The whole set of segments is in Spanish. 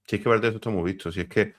Si es que parte de esto estamos vistos. Si es que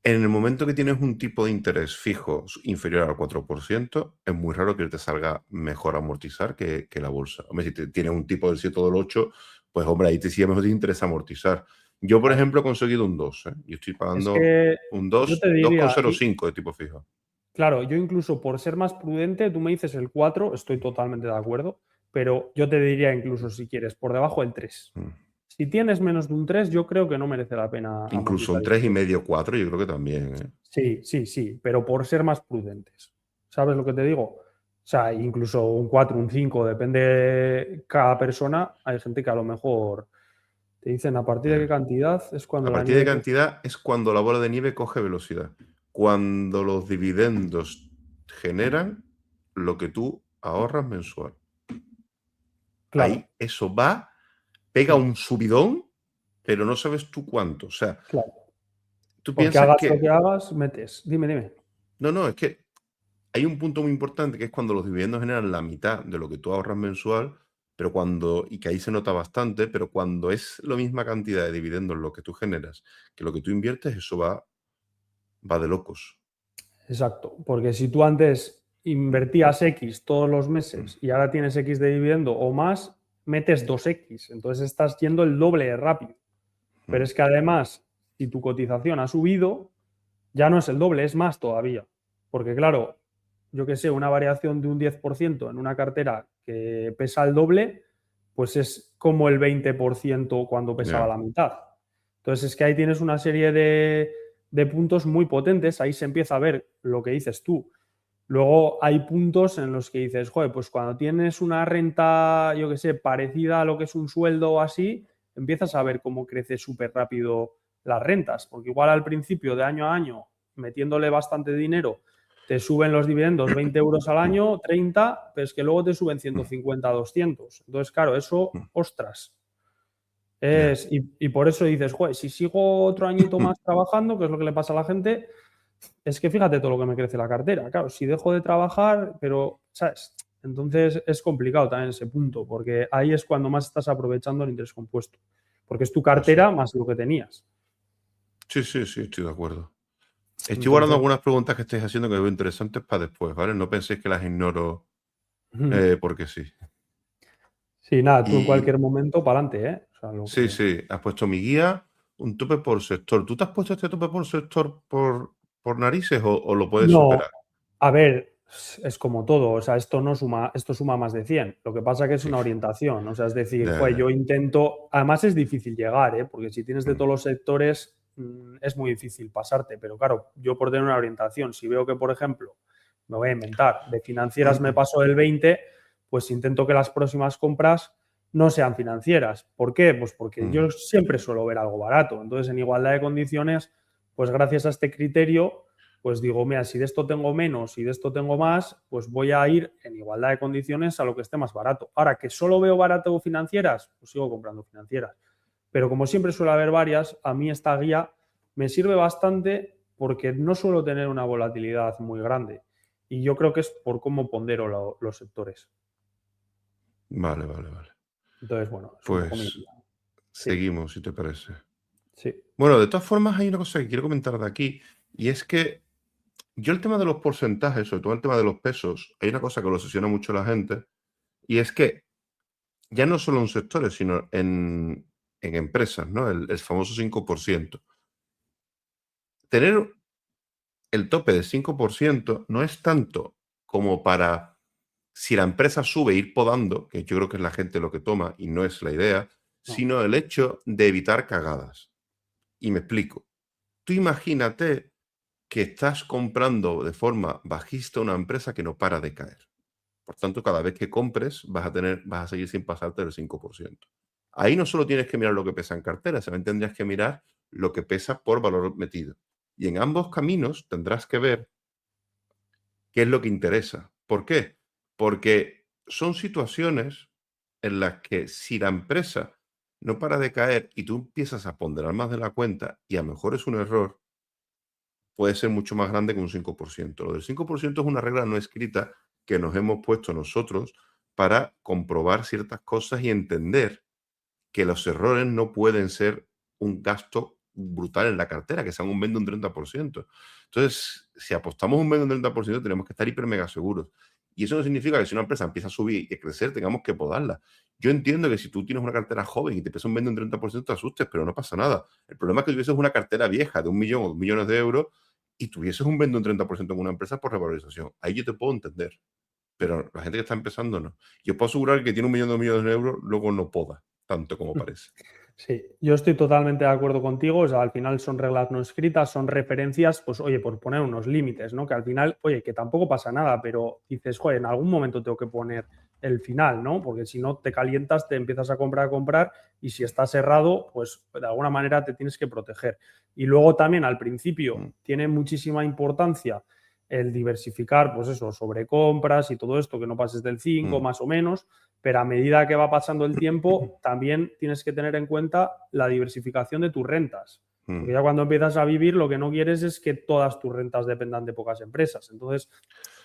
en el momento que tienes un tipo de interés fijo inferior al 4%, es muy raro que te salga mejor amortizar que la bolsa. Hombre, si tienes un tipo del 7 o del 8, pues hombre, ahí sí a lo mejor te interesa amortizar. Yo, por Claro. ejemplo, he conseguido un 2. Yo estoy Es pagando que un yo 2, te diría, 2,05 de tipo fijo. claro, yo incluso por ser más prudente, tú me dices el 4, estoy totalmente de acuerdo, pero yo te diría incluso si quieres por debajo del 3. Mm. Si tienes menos de un 3, yo creo que no merece la pena Incluso amortizar un y seguir. 3,5, 4, yo creo que también. Sí, sí, sí, pero por ser más prudentes. ¿Sabes lo que te digo? O sea, incluso un 4, un 5, depende de cada persona. Hay gente que a lo mejor te dicen a partir de qué Eh, cantidad es cuando A la partir de nieve... cantidad es cuando la bola de nieve coge velocidad. Cuando los dividendos generan lo que tú ahorras mensual. Claro, Ahí eso va, pega un subidón, pero no sabes tú cuánto. O sea, claro. tú Porque piensas hagas lo que... que hagas, metes. Dime, dime. No, es que hay un punto muy importante que es cuando los dividendos generan la mitad de lo que tú ahorras mensual, pero cuando, y que ahí se nota bastante, pero cuando es la misma cantidad de dividendos lo que tú generas que lo que tú inviertes, eso va de locos. Exacto. Porque si tú antes invertías X todos los Mm, meses y ahora tienes X de dividendo o más, metes 2X. Entonces estás yendo el doble de rápido. Pero mm. es que además, si tu cotización ha subido, ya no es el doble, es más todavía. Porque claro, yo que sé, una variación de un 10% en una cartera que pesa el doble, pues es como el 20% cuando pesaba Ya. la mitad. Entonces es que ahí tienes una serie de puntos muy potentes, ahí se empieza a ver lo que dices tú. Luego hay puntos en los que dices, joder, pues cuando tienes una renta, yo que sé, parecida a lo que es un sueldo o así, empiezas a ver cómo crece súper rápido las rentas, porque igual al principio de año a año, metiéndole bastante dinero, te suben los dividendos 20 euros al año, 30, pero es que luego te suben 150, 200. Entonces, claro, eso, ostras. Ya. Y por eso dices, joder, si sigo otro añito más trabajando, que es lo que le pasa a la gente, es que fíjate todo lo que me crece la cartera. Claro, si dejo de trabajar, pero, ¿sabes? Entonces es complicado también ese punto, porque ahí es cuando más estás aprovechando el interés compuesto, porque es tu Pues sí. cartera más lo que tenías. Sí, sí, sí, estoy de acuerdo. Estoy guardando Entonces, algunas preguntas que estáis haciendo que veo interesantes para después, ¿vale? No penséis que las ignoro porque sí. sí, nada, tú en Y cualquier momento para adelante, ¿eh? O sea, lo sí, que... sí, has puesto mi guía, un tope por sector. ¿Tú te has puesto este tope por sector por narices o lo puedes No, superar? a ver, es como todo, o sea, esto no suma, esto suma más de 100. Lo que pasa que es Sí, una orientación, o sea, es decir, ya, joder, yo ya. intento, además es difícil llegar, ¿eh? Porque si tienes de Mm, todos los sectores, es muy difícil pasarte, pero claro, yo por tener una orientación, si veo que, por ejemplo, me voy a inventar, de financieras me paso del 20, pues intento que las próximas compras no sean financieras. ¿Por qué? Pues porque mm, yo siempre suelo ver algo barato, entonces en igualdad de condiciones, pues gracias a este criterio pues digo, mira, si de esto tengo menos y de esto tengo más, pues voy a ir en igualdad de condiciones a lo que esté más barato. Ahora, que solo veo barato financieras, pues sigo comprando financieras. Pero como siempre suele haber varias, a mí esta guía me sirve bastante porque no suelo tener una volatilidad muy grande. Y yo creo que es por cómo pondero los sectores. Vale, vale, vale. Entonces, bueno, es un poco mi Pues guía. Sí, seguimos, si te parece. sí. Bueno, de todas formas, hay una cosa que quiero comentar de aquí, y es que yo el tema de los porcentajes, sobre todo el tema de los pesos, hay una cosa que lo obsesiona mucho a la gente, y es que ya no solo en sectores, sino en empresas, ¿no? El famoso 5%. Tener el tope del 5% no es tanto como para, si la empresa sube, ir podando, que yo creo que es la gente lo que toma y no es la idea, No, sino el hecho de evitar cagadas. Y me explico. Tú imagínate que estás comprando de forma bajista una empresa que no para de caer. Por tanto, cada vez que compres vas a seguir sin pasarte del 5%. Ahí no solo tienes que mirar lo que pesa en cartera, también tendrías que mirar lo que pesa por valor metido. Y en ambos caminos tendrás que ver qué es lo que interesa. ¿Por qué? Porque son situaciones en las que si la empresa no para de caer y tú empiezas a ponderar más de la cuenta y a lo mejor es un error, puede ser mucho más grande que un 5%. Lo del 5% es una regla no escrita que nos hemos puesto nosotros para comprobar ciertas cosas y entender que los errores no pueden ser un gasto brutal en la cartera, que sean un vende un 30%. Entonces, si apostamos un vende un 30%, tenemos que estar hiper mega seguros. Y eso no significa que si una empresa empieza a subir y a crecer, tengamos que podarla. Yo entiendo que si tú tienes una cartera joven y te pesa un vende un 30%, te asustes, pero no pasa nada. El problema es que tuvieses una cartera vieja de 1 millón o 2 millones de euros y tuvieses un vende un 30% en una empresa por revalorización. Ahí yo te puedo entender. Pero la gente que está empezando no. Yo puedo asegurar que tiene 1 millón, 2 millones de euros, luego no poda tanto como parece. Sí, yo estoy totalmente de acuerdo contigo. O sea, al final son reglas no escritas, son referencias, pues oye, por poner unos límites, ¿no? Que al final, oye, que tampoco pasa nada, pero dices, joder, en algún momento tengo que poner el final, ¿no? Porque si no te calientas, te empiezas a comprar y si está cerrado, pues de alguna manera te tienes que proteger. Y luego también al principio tiene muchísima importancia el diversificar, pues eso, sobre compras y todo esto, que no pases del 5 más o menos, pero a medida que va pasando el tiempo, también tienes que tener en cuenta la diversificación de tus rentas. Porque ya cuando empiezas a vivir, lo que no quieres es que todas tus rentas dependan de pocas empresas. Entonces,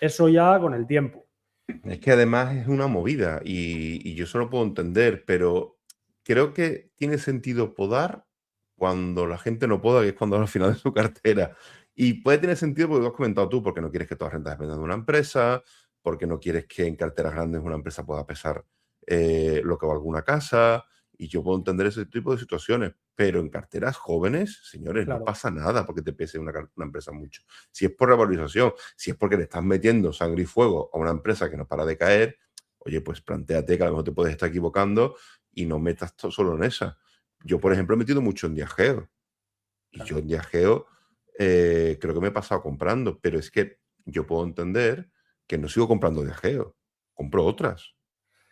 eso ya con el tiempo. Es que además es una movida y yo eso lo puedo entender, pero creo que tiene sentido podar cuando la gente no poda, que es cuando al final de su cartera. Y puede tener sentido porque lo has comentado tú, porque no quieres que todas las rentas dependan de una empresa, porque no quieres que en carteras grandes una empresa pueda pesar lo que va alguna casa. Y yo puedo entender ese tipo de situaciones, pero en carteras jóvenes, señores, no Claro, pasa nada porque te pese una empresa mucho. Si es por revalorización, si es porque le estás metiendo sangre y fuego a una empresa que no para de caer, oye, pues plantéate que a lo mejor te puedes estar equivocando y no metas solo en esa. Yo, por ejemplo, he metido mucho en Diageo. Y claro. yo en Diageo creo que me he pasado comprando, pero es que yo puedo entender que no sigo comprando Diageo, compro otras.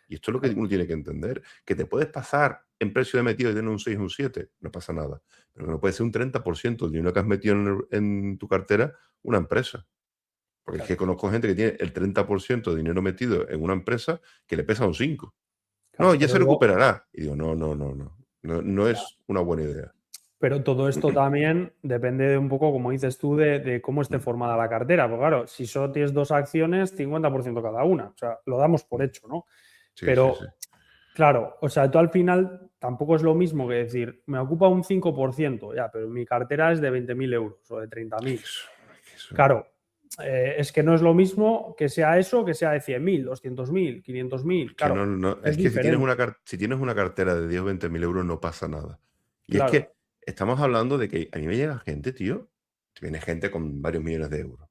Y esto es lo que Claro. uno tiene que entender, que te puedes pasar en precio de metido y tener un 6 o un 7, no pasa nada. Pero que no puede ser un 30% del dinero que has metido en tu cartera una empresa. Porque es que Claro, conozco gente que tiene el 30% de dinero metido en una empresa que le pesa un 5. No, claro. ya se recuperará. Y digo, no, no, no, no. No, no es una buena idea. Pero todo esto también depende de un poco, como dices tú, de cómo esté Mm, formada la cartera. Porque claro, si solo tienes dos acciones, 50% cada una. O sea, lo damos por mm. hecho, ¿no? Sí, sí, sí. Pero, claro, o sea, tú al final tampoco es lo mismo que decir, me ocupa un 5%, ya, pero mi cartera es de 20.000 euros o de Es 30.000. que eso, Claro, es que no es lo mismo que sea eso, que sea de 100.000, 200.000, 500.000. es que Claro, no, es es que si tienes diferente. si tienes una cartera de 10 o 20 mil euros no pasa nada. Y es Claro, que estamos hablando de que a mí me llega gente, tío, que viene gente con varios millones de euros.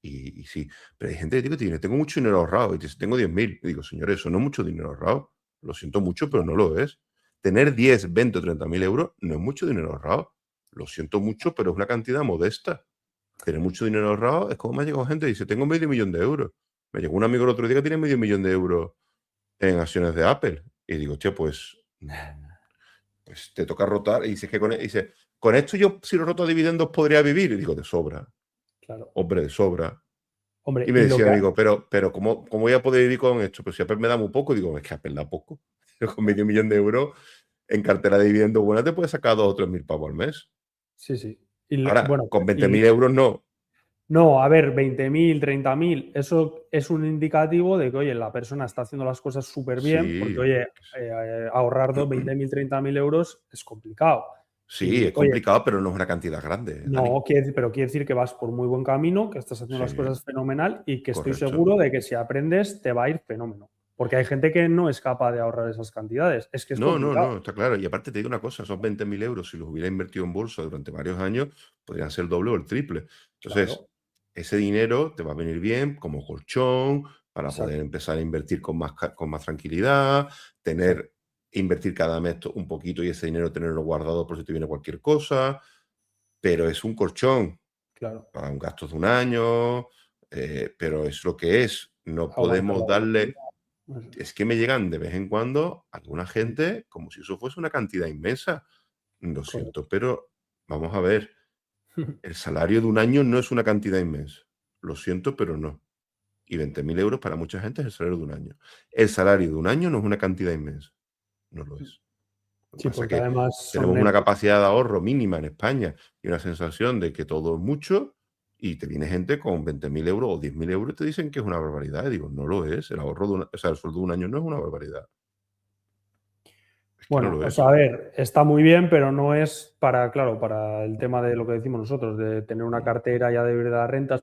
Y sí, pero hay gente que digo, tiene, tengo mucho dinero ahorrado y dice, tengo 10.000. Y digo, señores, eso no es mucho dinero ahorrado. Lo siento mucho, pero no lo es. Tener 10, 20 o 30 mil euros no es mucho dinero ahorrado. Lo siento mucho, pero es una cantidad modesta. Tener mucho dinero ahorrado es como me ha llegado gente y dice, tengo medio millón de euros. Me llegó un amigo el otro día que tiene medio millón de euros en acciones de Apple. Y digo, hostia, pues, pues te toca rotar. Y dice, que dice, con esto yo, si lo roto a dividendos, podría vivir. Y digo, de sobra, claro. hombre, de sobra. Y Hombre, me y lo decía que... el amigo, pero ¿cómo voy a poder vivir con esto? Pues si Apple me da muy poco, digo, es que Apple da poco. Pero con medio millón de euros en cartera de dividendos buena te puedes sacar 2 o 3 mil pavos al mes. Sí, sí. Ahora, Bueno, con 20.000 euros no. no, a ver, 20.000, 30.000, eso es un indicativo de que, oye, la persona está haciendo las cosas súper bien, porque, Sí, oye, ahorrar 20.000, 30.000 euros es complicado. sí, Y, es oye, complicado, pero no es una cantidad grande, Dani. no, pero quiere decir que vas por muy buen camino, que estás haciendo las Sí, cosas fenomenal y que estoy correcto. seguro de que si aprendes te va a ir fenómeno. Porque hay gente que no es capaz de ahorrar esas cantidades. Es que es No, no, complicado. no, está claro. Y aparte te digo una cosa, esos 20.000 euros, si los hubiera invertido en bolsa durante varios años, podrían ser el doble o el triple. Entonces, Claro, ese dinero te va a venir bien como colchón para poder exacto, empezar a invertir con más tranquilidad, exacto, invertir cada mes un poquito y ese dinero tenerlo guardado por si te viene cualquier cosa, pero es un colchón claro. para un gasto de un año, pero es lo que es. No Aguantar la podemos volatilidad. darle es que me llegan de vez en cuando alguna gente como si eso fuese una cantidad inmensa. Lo Correcto. siento, pero vamos a ver, el salario de un año no es una cantidad inmensa. Lo siento, pero no. Y 20.000 euros para mucha gente es el salario de un año. El salario de un año no es una cantidad inmensa. No lo es. Lo que Sí, pasa es porque que además son tenemos una netos. capacidad de ahorro mínima en España y una sensación de que todo es mucho y te viene gente con 20.000 euros o 10.000 euros y te dicen que es una barbaridad. Y digo, no lo es. El ahorro de o sea, el sueldo de un año no es una barbaridad. Es que no Bueno, lo o es. sea, a ver, está muy bien, pero no es para, claro, para el tema de lo que decimos nosotros, de tener una cartera ya de verdad rentas.